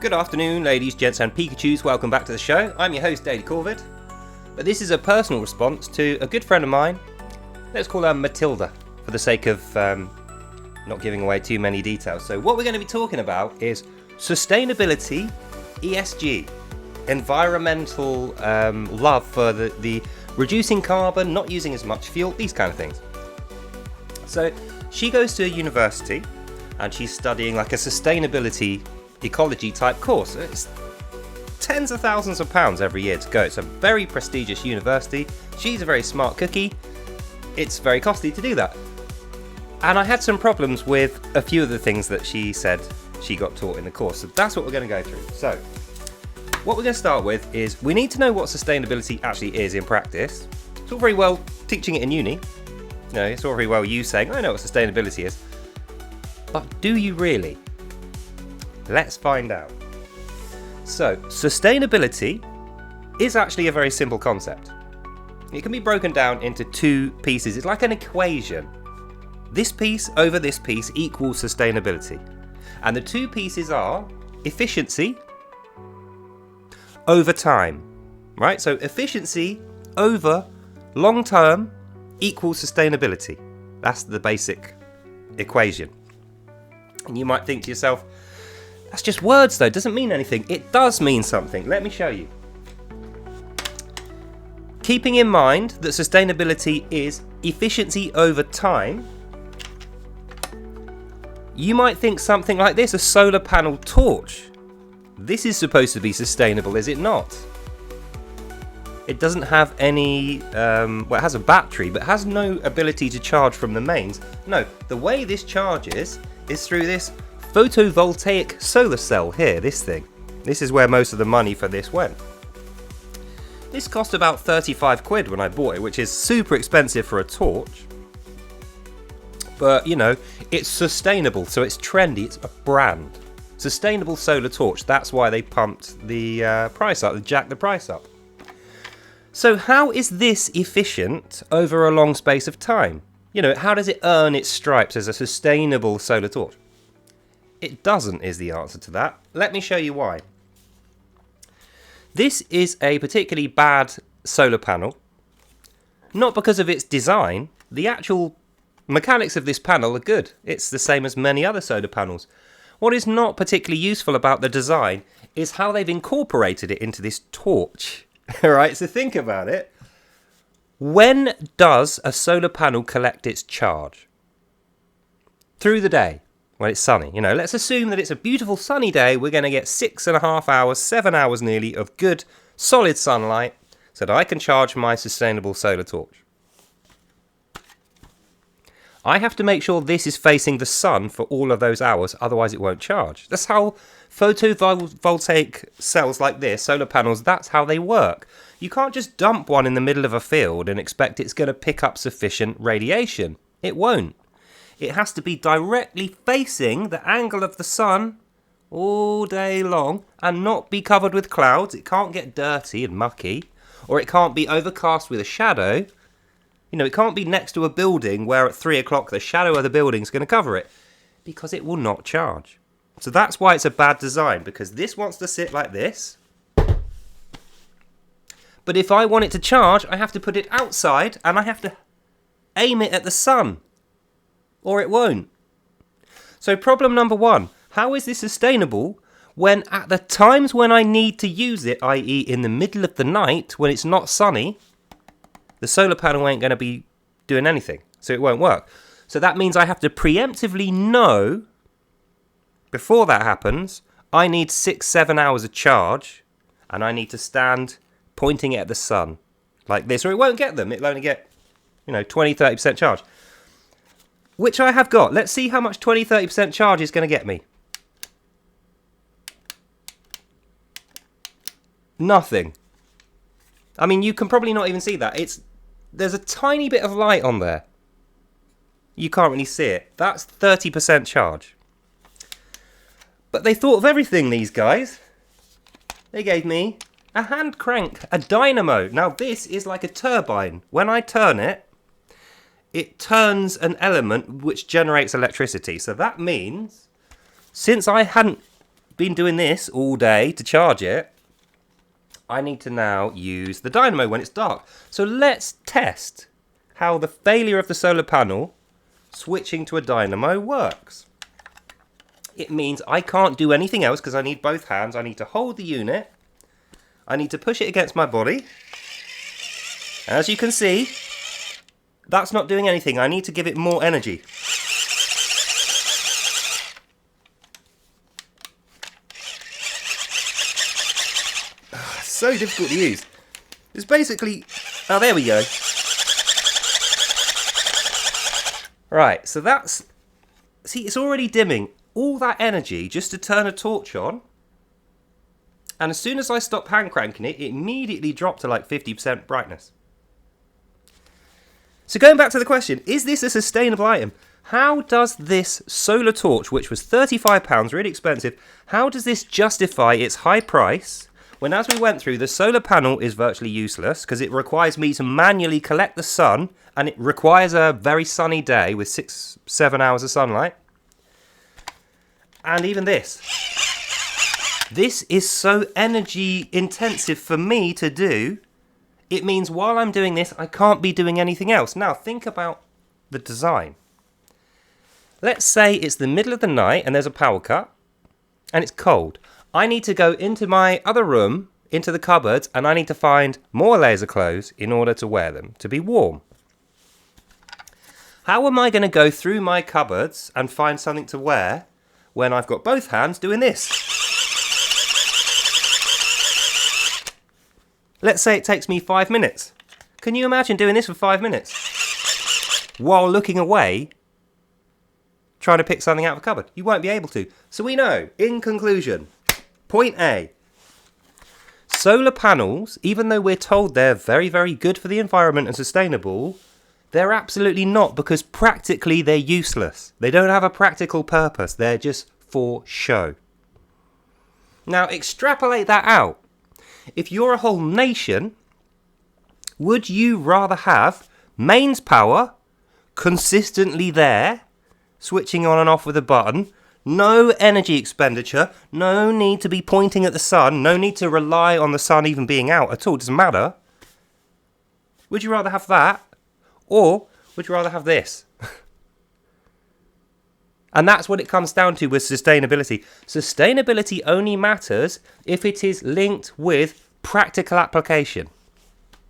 Good afternoon, ladies, gents and Pikachus. Welcome back to the show. I'm your host, Daily Corvid. But this is a personal response to a good friend of mine. Let's call her Matilda, for the sake of not giving away too many details. So what we're going to be talking about is sustainability, ESG, environmental love for the reducing carbon, not using as much fuel, these kind of things. So she goes to a university and she's studying like a sustainability ecology type course. It's tens of thousands of pounds every year to go. It's a very prestigious university. She's a very smart cookie. It's very costly to do that. And I had some problems with a few of the things that she said she got taught in the course. So that's what we're going to go through. So what we're going to start with is we need to know what sustainability actually is in practice. It's all very well teaching it in uni. You know, it's all very well you saying, I know what sustainability is. But do you really? Let's find out. So, sustainability is actually a very simple concept. It can be broken down into two pieces. It's like an equation. This piece over this piece equals sustainability. And the two pieces are efficiency over time. Right? So, efficiency over long term equals sustainability. That's the basic equation. And you might think to yourself, that's just words though, it doesn't mean anything. It does mean something. Let me show you. Keeping in mind that sustainability is efficiency over time, you might think something like this, a solar panel torch. This is supposed to be sustainable, is it not? It doesn't have any, well, it has a battery, but has no ability to charge from the mains. No, the way this charges is through this photovoltaic solar cell here, this thing. This is where most of the money for this went. This cost about 35 quid when I bought it, which is super expensive for a torch. But, you know, it's sustainable, so it's trendy, it's a brand. Sustainable solar torch, that's why they pumped the price up, they jacked the price up. So how is this efficient over a long space of time? You know, how does it earn its stripes as a sustainable solar torch? It doesn't is the answer to that. Let me show you why. This is a particularly bad solar panel. Not because of its design. The actual mechanics of this panel are good. It's the same as many other solar panels. What is not particularly useful about the design is how they've incorporated it into this torch. Alright, so think about it. When does a solar panel collect its charge? Through the day. When it's sunny. You know, let's assume that it's a beautiful sunny day. We're going to get 6.5 hours, 7 hours nearly of good solid sunlight so that I can charge my sustainable solar torch. I have to make sure this is facing the sun for all of those hours, otherwise it won't charge. That's how photovoltaic cells like this, solar panels, that's how they work. You can't just dump one in the middle of a field and expect it's going to pick up sufficient radiation. It won't. It has to be directly facing the angle of the sun all day long and not be covered with clouds. It can't get dirty and mucky, or it can't be overcast with a shadow. You know, it can't be next to a building where at 3 o'clock the shadow of the building is going to cover it, because it will not charge. So that's why it's a bad design, because this wants to sit like this. But if I want it to charge, I have to put it outside and I have to aim it at the sun. Or it won't. So problem number one, how is this sustainable when at the times when I need to use it, i.e. in the middle of the night when it's not sunny, the solar panel ain't going to be doing anything, so it won't work. So that means I have to preemptively know, before that happens, I need 6-7 hours of charge, and I need to stand pointing it at the sun, like this, or it won't get them. It'll only get, 20-30% charge. Which I have got. Let's see how much 20-30% charge is going to get me. Nothing. I mean, you can probably not even see that. There's a tiny bit of light on there. You can't really see it. That's 30% charge. But they thought of everything, these guys. They gave me a hand crank, a dynamo. Now, this is like a turbine. When I turn it, it turns an element which generates electricity. So that means, since I hadn't been doing this all day to charge it, I need to now use the dynamo when it's dark. So let's test how the failure of the solar panel switching to a dynamo works. It means I can't do anything else because I need both hands. I need to hold the unit. I need to push it against my body. As you can see, that's not doing anything. I need to give it more energy. So difficult to use. It's basically... Oh, there we go. Right, so that's... See, it's already dimming. All that energy just to turn a torch on. And as soon as I stopped hand cranking it, it immediately dropped to like 50% brightness. So going back to the question, is this a sustainable item? How does this solar torch, which was £35, really expensive, how does this justify its high price when, as we went through, the solar panel is virtually useless because it requires me to manually collect the sun, and it requires a very sunny day with 6-7 hours of sunlight. And even this is so energy intensive for me to do. It means while I'm doing this, I can't be doing anything else. Now, think about the design. Let's say it's the middle of the night and there's a power cut and it's cold. I need to go into my other room, into the cupboards, and I need to find more layers of clothes in order to wear them, to be warm. How am I going to go through my cupboards and find something to wear when I've got both hands doing this? Let's say it takes me 5 minutes. Can you imagine doing this for 5 minutes? While looking away, trying to pick something out of a cupboard. You won't be able to. So we know, in conclusion, point A, solar panels, even though we're told they're very, very good for the environment and sustainable, they're absolutely not, because practically they're useless. They don't have a practical purpose. They're just for show. Now, extrapolate that out. If you're a whole nation, would you rather have mains power consistently there, switching on and off with a button, no energy expenditure, no need to be pointing at the sun, no need to rely on the sun even being out at all, doesn't matter? Would you rather have that? Or would you rather have this? And that's what it comes down to with sustainability. Sustainability only matters if it is linked with practical application.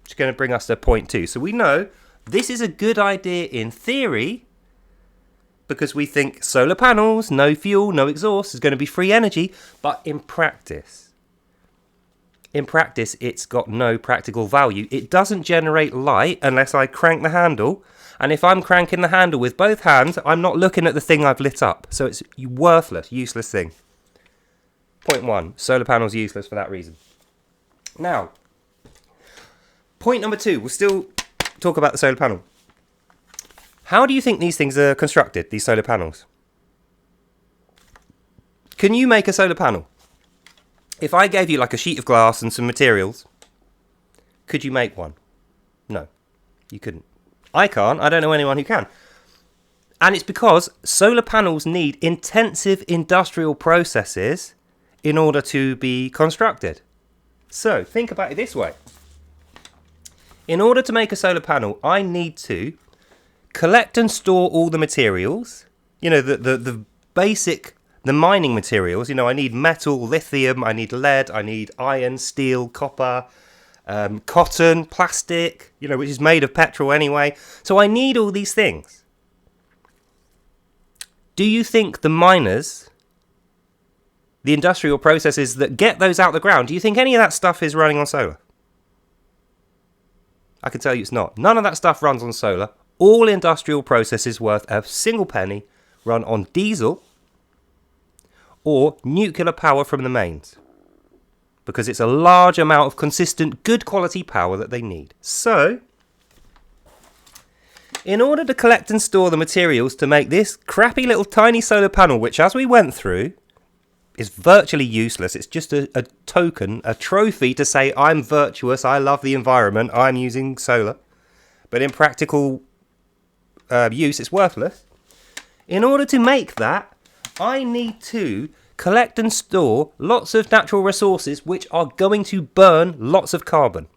Which is going to bring us to point 2. So we know this is a good idea in theory because we think solar panels, no fuel, no exhaust is going to be free energy. But in practice, it's got no practical value. It doesn't generate light unless I crank the handle. And if I'm cranking the handle with both hands, I'm not looking at the thing I've lit up. So it's a worthless, useless thing. Point 1, solar panels useless for that reason. Now, point number 2, we'll still talk about the solar panel. How do you think these things are constructed, these solar panels? Can you make a solar panel? If I gave you like a sheet of glass and some materials, could you make one? No, you couldn't. I can't. I don't know anyone who can. And it's because solar panels need intensive industrial processes in order to be constructed. So think about it this way. In order to make a solar panel, I need to collect and store all the materials. You know, the basic, the mining materials. You know, I need metal, lithium, I need lead, I need iron, steel, copper, cotton, plastic, you know, which is made of petrol anyway. So I need all these things. Do you think the miners, the industrial processes that get those out the ground, do you think any of that stuff is running on solar? I can tell you it's not. None of that stuff runs on solar. All industrial processes worth a single penny run on diesel or nuclear power from the mains, because it's a large amount of consistent, good quality power that they need. So, in order to collect and store the materials to make this crappy little tiny solar panel, which as we went through, is virtually useless. It's just a token, a trophy to say I'm virtuous, I love the environment, I'm using solar. But in practical use, it's worthless. In order to make that, I need to collect and store lots of natural resources which are going to burn lots of carbon.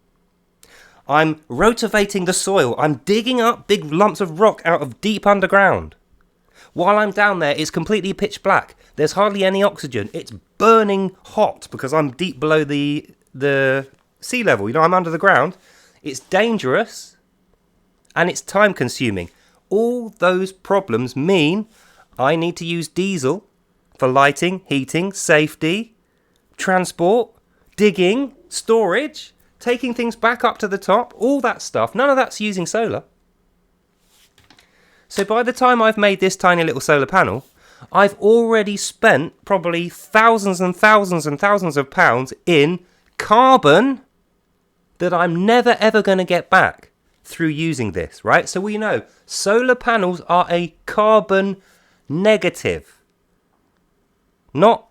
I'm rotivating the soil. I'm digging up big lumps of rock out of deep underground. While I'm down there, it's completely pitch black. There's hardly any oxygen. It's burning hot because I'm deep below the sea level. You know, I'm under the ground. It's dangerous and it's time consuming. All those problems mean I need to use diesel for lighting, heating, safety, transport, digging, storage, taking things back up to the top, all that stuff. None of that's using solar. So by the time I've made this tiny little solar panel, I've already spent probably thousands and thousands and thousands of pounds in carbon that I'm never ever going to get back through using this, right? So we know solar panels are a carbon negative, not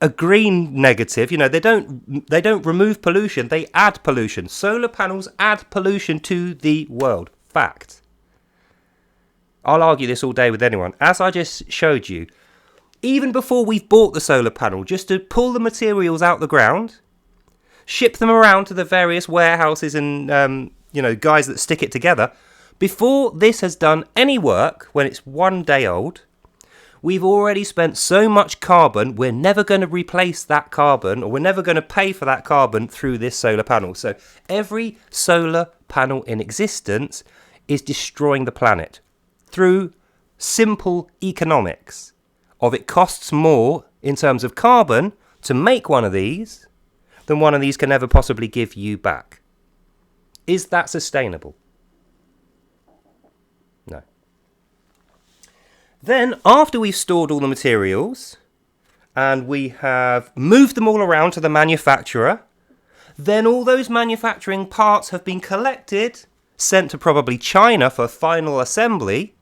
a green negative. You know, they don't remove pollution, they add pollution. Solar panels add pollution to the world. Fact. I'll argue this all day with anyone. As I just showed you, even before we've bought the solar panel, just to pull the materials out the ground, ship them around to the various warehouses and, guys that stick it together, before this has done any work, when it's 1 day old, we've already spent so much carbon, we're never going to replace that carbon, or we're never going to pay for that carbon through this solar panel. So every solar panel in existence is destroying the planet through simple economics of it costs more in terms of carbon to make one of these than one of these can ever possibly give you back. Is that sustainable? No. Then, after we've stored all the materials and we have moved them all around to the manufacturer, then all those manufacturing parts have been collected, sent to probably China for final assembly.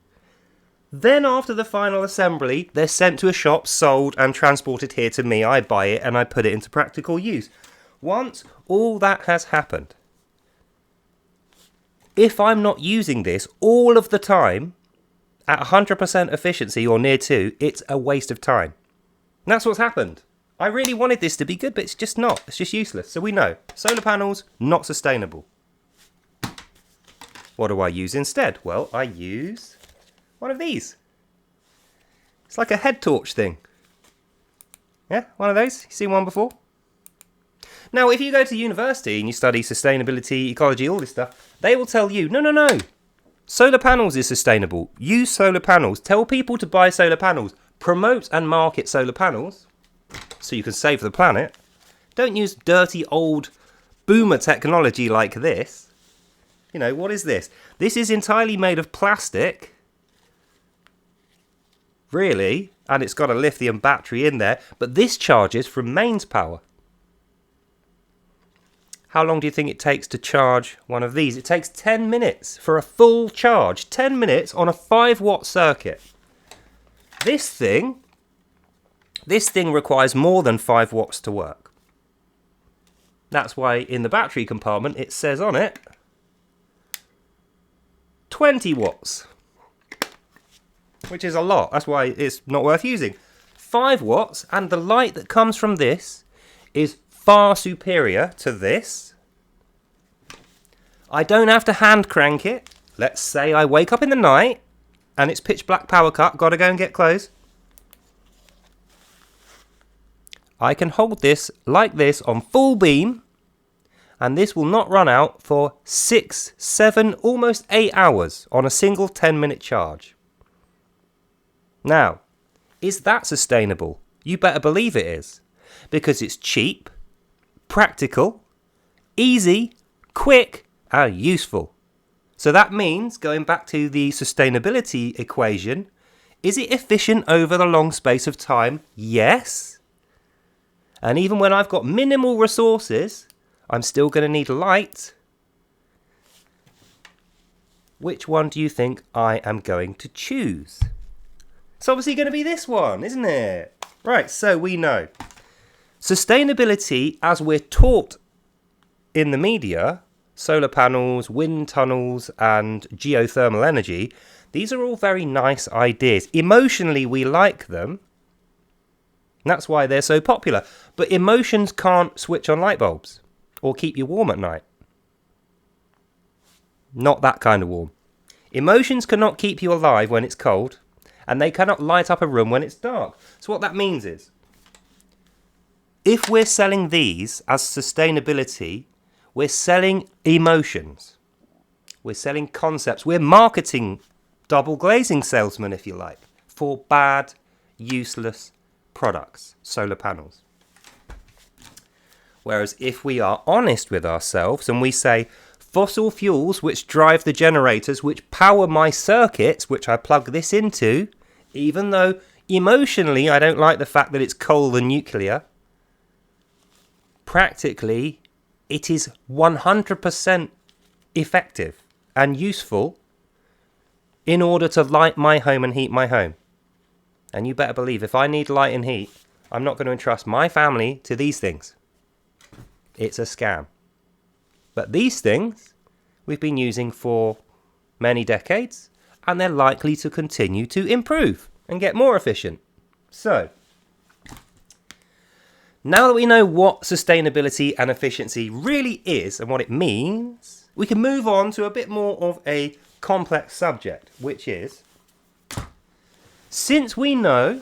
Then after the final assembly, they're sent to a shop, sold and transported here to me. I buy it and I put it into practical use. Once all that has happened, if I'm not using this all of the time at 100% efficiency or near to, it's a waste of time. And that's what's happened. I really wanted this to be good, but it's just not. It's just useless. So we know solar panels, not sustainable. What do I use instead? Well, I use one of these. It's like a head torch thing. Yeah, one of those. You seen one before? Now, if you go to university and you study sustainability, ecology, all this stuff, they will tell you, no. Solar panels is sustainable. Use solar panels. Tell people to buy solar panels. Promote and market solar panels so you can save the planet. Don't use dirty old boomer technology like this. You know, what is this? This is entirely made of plastic. Really, and it's got a lithium battery in there, but this charges from mains power. How long do you think it takes to charge one of these? It takes 10 minutes for a full charge. 10 minutes on a 5-watt circuit. This thing requires more than 5 watts to work. That's why in the battery compartment it says on it 20 watts. Which is a lot. That's why it's not worth using. 5 watts, and the light that comes from this is far superior to this. I don't have to hand crank it. Let's say I wake up in the night and it's pitch black power cut. Gotta go and get clothes. I can hold this like this on full beam, and this will not run out for 6, 7, almost 8 hours on a single 10-minute charge. Now, is that sustainable? You better believe it is. Because it's cheap, practical, easy, quick, and useful. So that means, going back to the sustainability equation, is it efficient over the long space of time? Yes. And even when I've got minimal resources, I'm still going to need light. Which one do you think I am going to choose? It's obviously going to be this one, isn't it? Right, so we know. Sustainability, as we're taught in the media, solar panels, wind tunnels, and geothermal energy, these are all very nice ideas. Emotionally, we like them. And that's why they're so popular. But emotions can't switch on light bulbs or keep you warm at night. Not that kind of warm. Emotions cannot keep you alive when it's cold, and they cannot light up a room when it's dark. So what that means is, if we're selling these as sustainability, we're selling emotions. We're selling concepts. We're marketing double glazing salesmen, if you like, for bad, useless products, solar panels. Whereas if we are honest with ourselves and we say, fossil fuels which drive the generators, which power my circuits, which I plug this into, even though emotionally I don't like the fact that it's coal and nuclear, practically it is 100% effective and useful in order to light my home and heat my home. And you better believe if I need light and heat, I'm not going to entrust my family to these things. It's a scam. But these things we've been using for many decades, and they're likely to continue to improve and get more efficient. So, now that we know what sustainability and efficiency really is and what it means, we can move on to a bit more of a complex subject, which is, since we know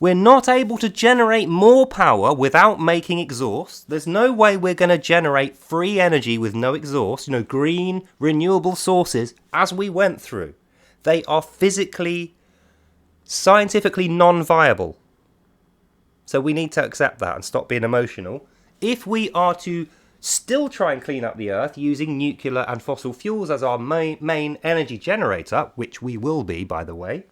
we're not able to generate more power without making exhaust, there's no way we're going to generate free energy with no exhaust, green, renewable sources, as we went through. They are physically, scientifically non-viable. So we need to accept that and stop being emotional. If we are to still try and clean up the earth using nuclear and fossil fuels as our main energy generator, which we will be, by the way,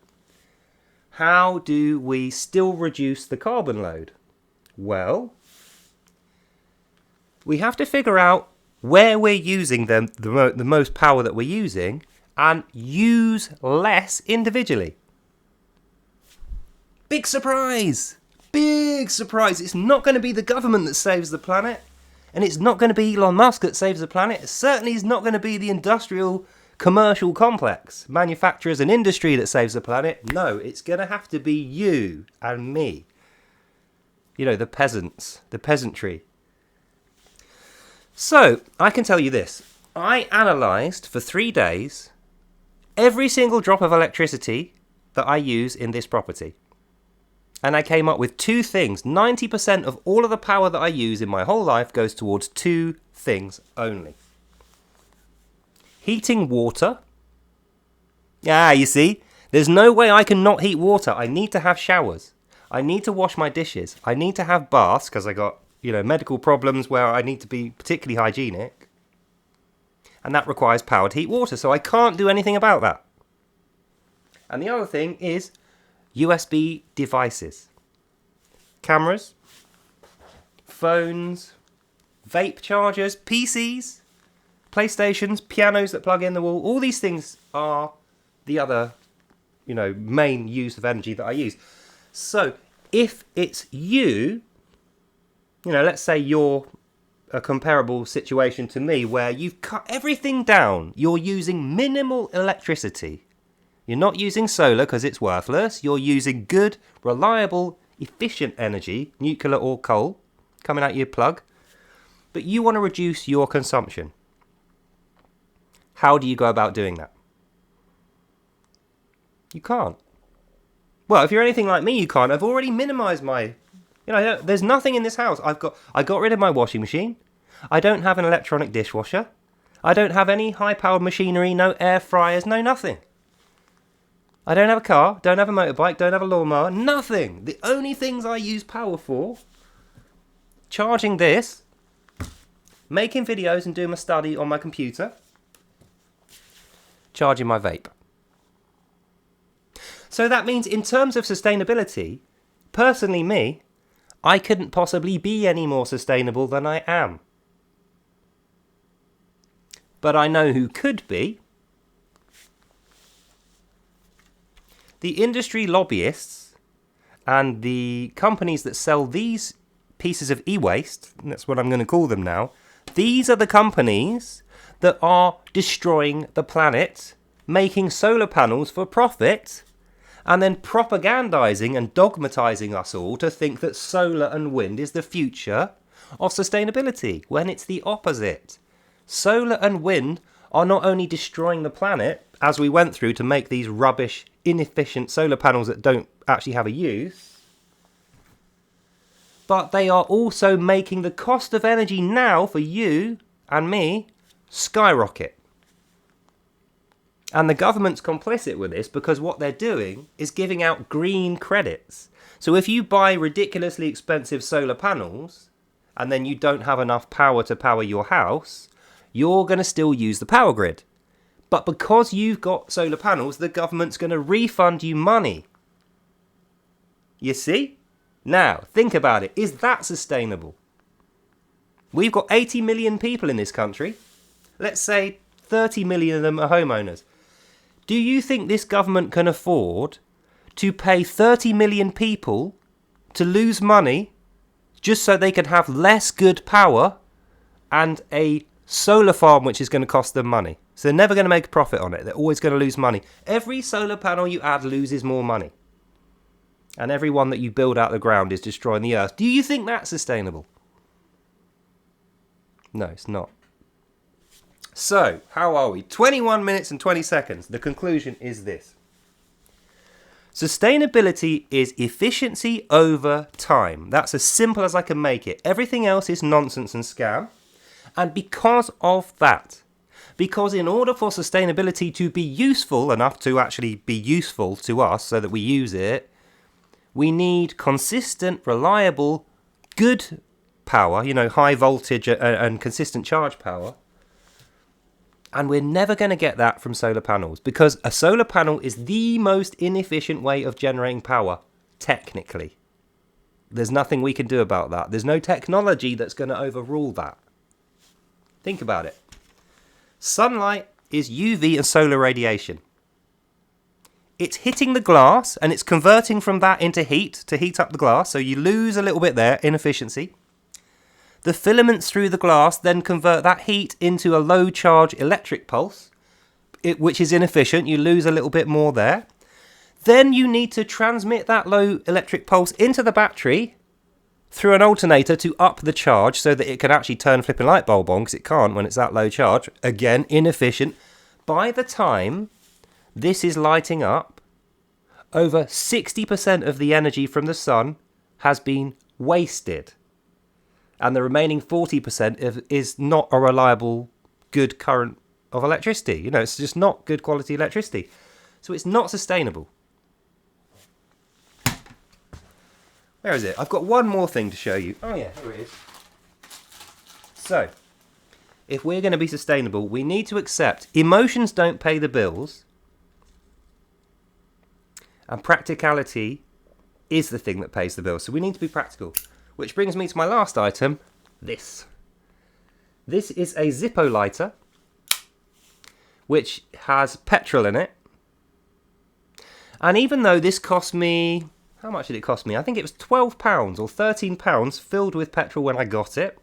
how do we still reduce the carbon load? Well, we have to figure out where we're using the most power that we're using and use less individually. Big surprise! Big surprise! It's not going to be the government that saves the planet, and it's not going to be Elon Musk that saves the planet. It certainly is not going to be the industrial commercial complex, manufacturers and industry that saves the planet. No, it's going to have to be you and me. The peasants, the peasantry. So, I can tell you this. I analysed for 3 days every single drop of electricity that I use in this property. And I came up with 2 things. 90% of all of the power that I use in my whole life goes towards 2 things only. Heating water. You see, there's no way I can not heat water. I need to have showers. I need to wash my dishes. I need to have baths because I got, medical problems where I need to be particularly hygienic. And that requires power to heat water, so I can't do anything about that. And the other thing is USB devices. Cameras, phones, vape chargers, PCs, PlayStations, pianos that plug in the wall. All these things are the other, main use of energy that I use. So if it's you, let's say you're a comparable situation to me where you've cut everything down. You're using minimal electricity. You're not using solar because it's worthless. You're using good, reliable, efficient energy, nuclear or coal, coming out your plug. But you want to reduce your consumption. How do you go about doing that? You can't. Well, if you're anything like me, you can't. I've already minimized my... there's nothing in this house. I got rid of my washing machine. I don't have an electronic dishwasher. I don't have any high-powered machinery, no air fryers, no nothing. I don't have a car, don't have a motorbike, don't have a lawnmower, nothing. The only things I use power for, charging this, making videos and doing my study on my computer, charging my vape. So that means in terms of sustainability, personally me, I couldn't possibly be any more sustainable than I am. But I know who could be. The industry lobbyists and the companies that sell these pieces of e-waste, that's what I'm going to call them now, these are the companies that are destroying the planet, making solar panels for profit, and then propagandizing and dogmatizing us all to think that solar and wind is the future of sustainability, when it's the opposite. Solar and wind are not only destroying the planet, as we went through to make these rubbish, inefficient solar panels that don't actually have a use, but they are also making the cost of energy now for you and me skyrocket. And the government's complicit with this because what they're doing is giving out green credits. So if you buy ridiculously expensive solar panels and then you don't have enough power to power your house, you're going to still use the power grid. But because you've got solar panels, the government's going to refund you money. You see? Now, think about it. Is that sustainable? We've got 80 million people in this country. Let's say 30 million of them are homeowners. Do you think this government can afford to pay 30 million people to lose money just so they can have less good power and a solar farm which is going to cost them money? So they're never going to make a profit on it. They're always going to lose money. Every solar panel you add loses more money. And every one that you build out of the ground is destroying the earth. Do you think that's sustainable? No, it's not. So, how are we? 21 minutes and 20 seconds. The conclusion is this. Sustainability is efficiency over time. That's as simple as I can make it. Everything else is nonsense and scam. And because of that, because in order for sustainability to be useful enough to actually be useful to us so that we use it, we need consistent, reliable, good power, high voltage and consistent charge power. And we're never going to get that from solar panels because a solar panel is the most inefficient way of generating power, technically. There's nothing we can do about that. There's no technology that's going to overrule that. Think about it. Sunlight is UV and solar radiation. It's hitting the glass and it's converting from that into heat to heat up the glass. So you lose a little bit there in efficiency. The filaments through the glass then convert that heat into a low charge electric pulse, which is inefficient. You lose a little bit more there. Then you need to transmit that low electric pulse into the battery through an alternator to up the charge so that it can actually turn flipping light bulb on, because it can't when it's that low charge. Again, inefficient. By the time this is lighting up, over 60% of the energy from the sun has been wasted. And the remaining 40% is not a reliable, good current of electricity. It's just not good quality electricity. So it's not sustainable. Where is it? I've got one more thing to show you. Oh yeah, here it is. So, if we're going to be sustainable, we need to accept emotions don't pay the bills. And practicality is the thing that pays the bills. So we need to be practical. Which brings me to my last item, this. This is a Zippo lighter, which has petrol in it. And even though this cost me, how much did it cost me? I think it was £12 or £13 filled with petrol when I got it.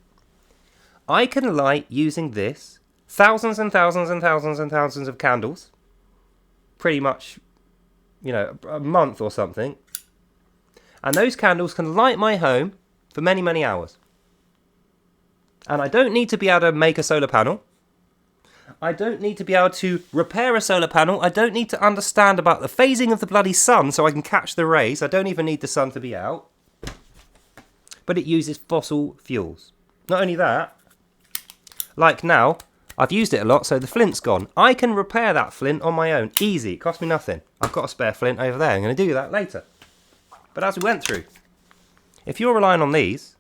I can light using this thousands and thousands and thousands and thousands of candles. Pretty much, a month or something. And those candles can light my home for many, many hours. And I don't need to be able to make a solar panel. I don't need to be able to repair a solar panel. I don't need to understand about the phasing of the bloody sun so I can catch the rays. I don't even need the sun to be out. But it uses fossil fuels. Not only that, like now, I've used it a lot, so the flint's gone. I can repair that flint on my own. Easy, it costs me nothing. I've got a spare flint over there. I'm going to do that later. But as we went through, if you're relying on these,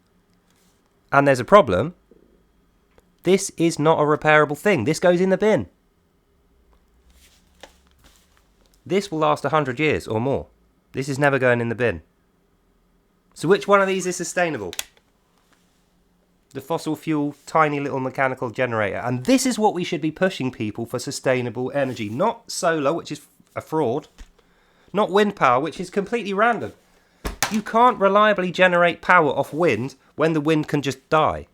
and there's a problem, this is not a repairable thing. This goes in the bin. This will last 100 years or more. This is never going in the bin. So which one of these is sustainable? The fossil fuel, tiny little mechanical generator. And this is what we should be pushing people for sustainable energy. Not solar, which is a fraud. Not wind power, which is completely random. You can't reliably generate power off wind when the wind can just die.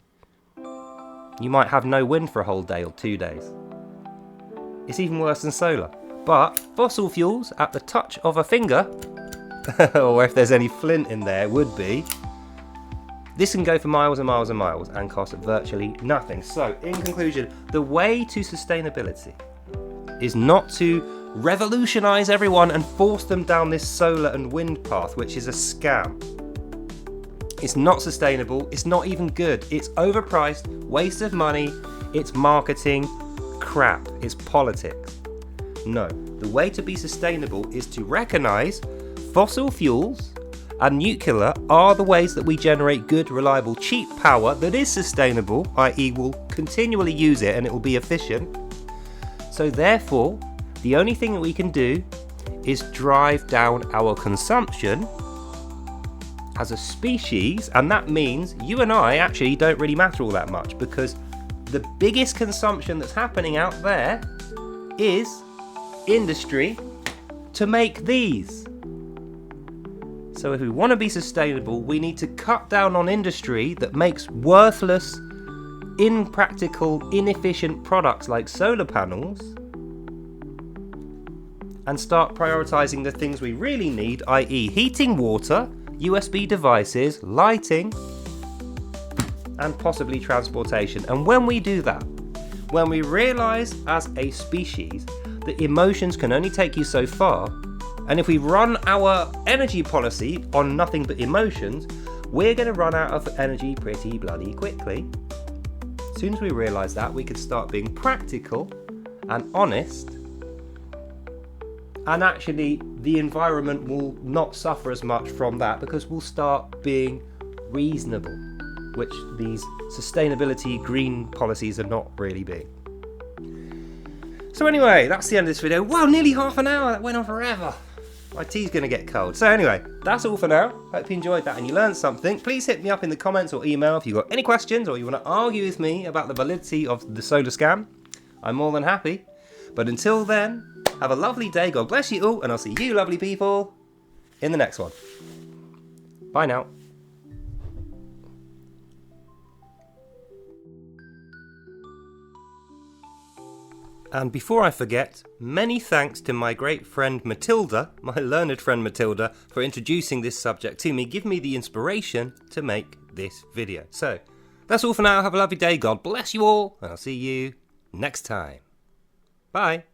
You might have no wind for a whole day or 2 days. It's even worse than solar. But fossil fuels, at the touch of a finger, or if there's any flint in there, would be. This can go for miles and miles and miles and cost virtually nothing. So, in conclusion, the way to sustainability is not to revolutionise everyone and force them down this solar and wind path, which is a scam. It's not sustainable, it's not even good, it's overpriced, waste of money, it's marketing crap, it's politics. No, the way to be sustainable is to recognise fossil fuels and nuclear are the ways that we generate good, reliable, cheap power that is sustainable, i.e. we'll continually use it and it will be efficient. So therefore, the only thing that we can do is drive down our consumption as a species, and that means you and I actually don't really matter all that much, because the biggest consumption that's happening out there is industry to make these. So if we want to be sustainable, we need to cut down on industry that makes worthless, impractical, inefficient products like solar panels, and start prioritising the things we really need, i.e. heating water, USB devices, lighting, and possibly transportation. And when we do that, when we realise as a species that emotions can only take you so far, and if we run our energy policy on nothing but emotions, we're going to run out of energy pretty bloody quickly. As soon as we realise that, we can start being practical and honest, and actually the environment will not suffer as much from that, because we'll start being reasonable, which these sustainability green policies are not really being. So anyway, that's the end of this video. Wow, nearly half an hour, that went on forever. My tea's going to get cold. So anyway, that's all for now. Hope you enjoyed that and you learned something. Please hit me up in the comments or email if you've got any questions or you want to argue with me about the validity of the solar scam. I'm more than happy. But until then, have a lovely day. God bless you all, and I'll see you lovely people in the next one. Bye now. And before I forget, many thanks to my great friend Matilda, my learned friend Matilda, for introducing this subject to me, give me the inspiration to make this video. So, that's all for now. Have a lovely day. God bless you all, and I'll see you next time. Bye.